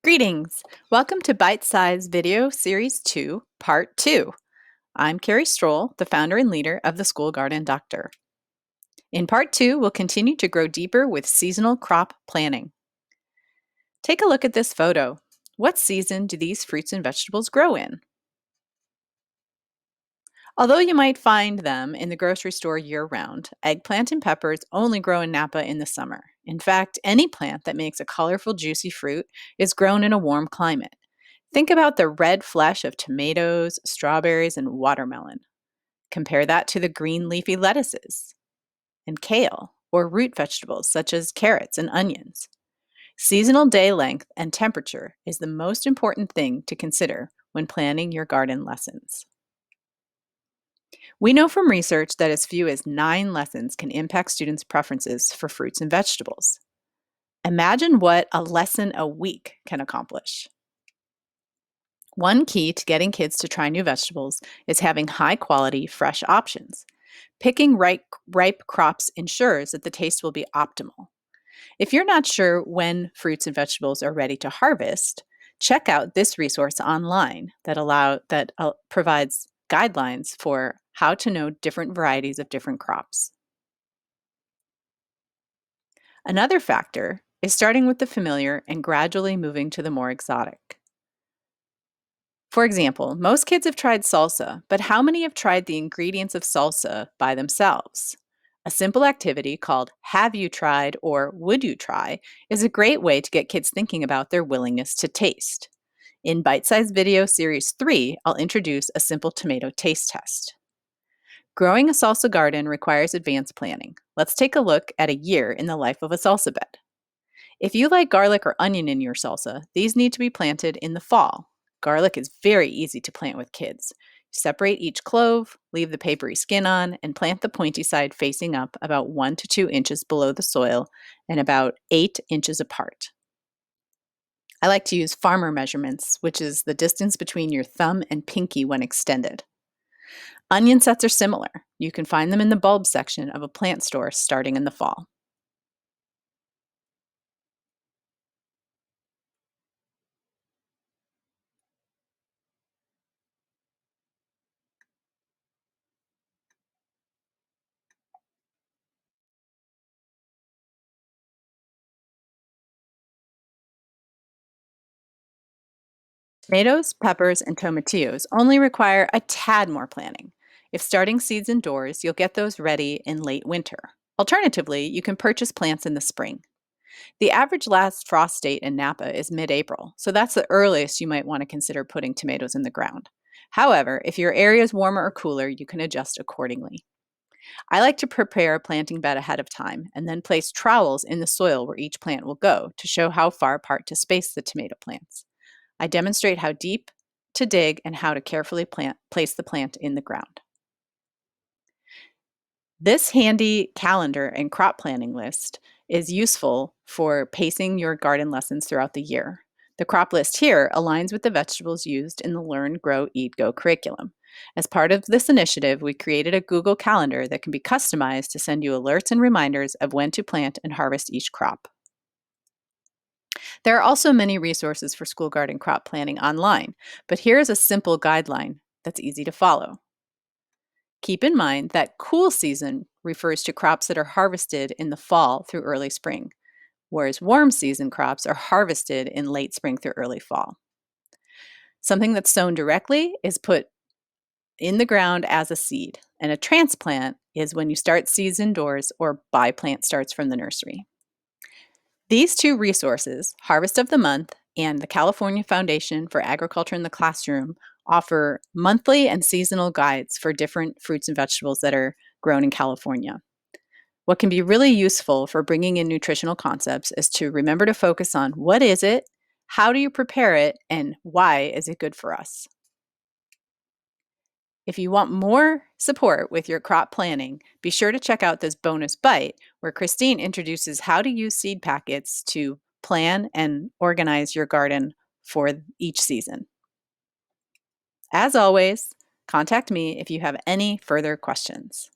Greetings! Welcome to Bite Size Video Series 2, Part 2. I'm Carrie Stroll, the founder and leader of the School Garden Doctor. In Part 2, we'll continue to grow deeper with seasonal crop planning. Take a look at this photo. What season do these fruits and vegetables grow in? Although you might find them in the grocery store year-round, eggplant and peppers only grow in Napa in the summer. In fact, any plant that makes a colorful, juicy fruit is grown in a warm climate. Think about the red flesh of tomatoes, strawberries, and watermelon. Compare that to the green leafy lettuces and kale, or root vegetables such as carrots and onions. Seasonal day length and temperature is the most important thing to consider when planning your garden lessons. We know from research that as few as 9 lessons can impact students' preferences for fruits and vegetables. Imagine what a lesson a week can accomplish. One key to getting kids to try new vegetables is having high-quality, fresh options. Picking ripe crops ensures that the taste will be optimal. If you're not sure when fruits and vegetables are ready to harvest, check out this resource online that provides guidelines for how to know different varieties of different crops. Another factor is starting with the familiar and gradually moving to the more exotic. For example, most kids have tried salsa, but how many have tried the ingredients of salsa by themselves? A simple activity called Have You Tried or Would You Try is a great way to get kids thinking about their willingness to taste. In Bite Size Video Series 3, I'll introduce a simple tomato taste test. Growing a salsa garden requires advanced planning. Let's take a look at a year in the life of a salsa bed. If you like garlic or onion in your salsa, these need to be planted in the fall. Garlic is very easy to plant with kids. Separate each clove, leave the papery skin on, and plant the pointy side facing up about 1 to 2 inches below the soil and about 8 inches apart. I like to use farmer measurements, which is the distance between your thumb and pinky when extended. Onion sets are similar. You can find them in the bulb section of a plant store starting in the fall. Tomatoes, peppers, and tomatillos only require a tad more planning. If starting seeds indoors, you'll get those ready in late winter. Alternatively, you can purchase plants in the spring. The average last frost date in Napa is mid-April, so that's the earliest you might want to consider putting tomatoes in the ground. However, if your area is warmer or cooler, you can adjust accordingly. I like to prepare a planting bed ahead of time and then place trowels in the soil where each plant will go to show how far apart to space the tomato plants. I demonstrate how deep to dig and how to carefully place the plant in the ground. This handy calendar and crop planning list is useful for pacing your garden lessons throughout the year. The crop list here aligns with the vegetables used in the Learn, Grow, Eat, Go curriculum. As part of this initiative, we created a Google Calendar that can be customized to send you alerts and reminders of when to plant and harvest each crop. There are also many resources for school garden crop planning online, but here's a simple guideline that's easy to follow. Keep in mind that cool season refers to crops that are harvested in the fall through early spring, whereas warm season crops are harvested in late spring through early fall. Something that's sown directly is put in the ground as a seed, and a transplant is when you start seeds indoors or buy plant starts from the nursery. These two resources, Harvest of the Month and the California Foundation for Agriculture in the Classroom, offer monthly and seasonal guides for different fruits and vegetables that are grown in California. What can be really useful for bringing in nutritional concepts is to remember to focus on what is it, how do you prepare it, and why is it good for us? If you want more support with your crop planning, be sure to check out this bonus bite where Christine introduces how to use seed packets to plan and organize your garden for each season. As always, contact me if you have any further questions.